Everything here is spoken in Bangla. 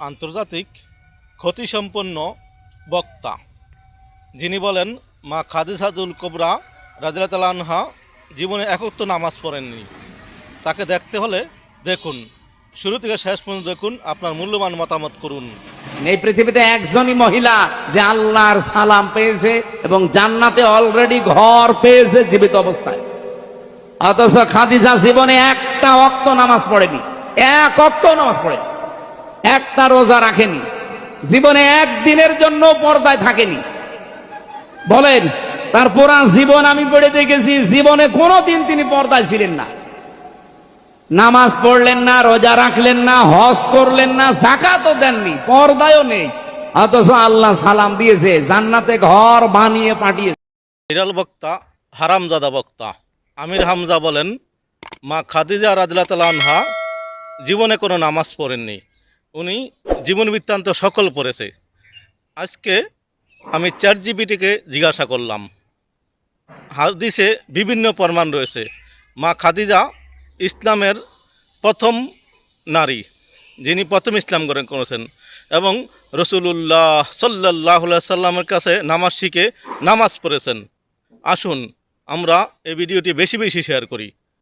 আন্তর্জাতিক খ্যাতিসম্পন্ন বক্তা যিনি বলেন মা খাদিজাতুল কুবরা রাদিয়াল্লাহু তাআলা আনহা জীবনে একক নামাজ পড়েননি। তাকে দেখতে হলে দেখুন, শুরু থেকে শেষ পর্যন্ত দেখুন, আপনার মূল্যবান মতামত করুন। এই পৃথিবীতে একজনই মহিলা যে আল্লাহর সালাম পেয়েছে এবং জান্নাতে অলরেডি ঘর পেয়েছে জীবিত অবস্থায়, অথচ খাদিজা জীবনে একটা ওয়াক্ত নামাজ পড়েনি, এক ওয়াক্ত নামাজ পড়েনি, একটা রোজা রাখেনি, জীবনে একদিনের জন্য পর্দায় থাকেনি। বলেন, তার পুরা জীবন আমি পড়ে দেখেছি, জীবনে কোনোদিন তিনি পর্দায় ছিলেন না, নামাজ পড়লেন না, রোজা রাখলেন না, হজ করলেন না, যাকাতও দেননি, পর্দায়ও নেই, অথচ আল্লাহ সালাম দিয়েছে, জান্নাতে ঘর বানিয়ে পাঠিয়েছে। ভাইরাল বক্তা, হারামজাদা বক্তা আমির হামজা বলেন মা খাদিজা রাদিয়াল্লাহু তাআলা আনহা জীবনে কোনো নামাজ পড়েননি, উনি জীবন বৃত্তান্ত সকল পড়েছে। আজকে আমি চ্যাটজিপিটিকে জিজ্ঞাসা করলাম, হাদিসে বিভিন্ন প্রমাণ রয়েছে মা খাদিজা ইসলামের প্রথম নারী, যিনি প্রথম ইসলাম গ্রহণ করেছেন এবং রাসূলুল্লাহ সাল্লাল্লাহু আলাইহি সাল্লামের কাছে নামাজ শিখে নামাজ পড়েছেন। আসুন আমরা এই ভিডিওটি বেশি বেশি শেয়ার করি।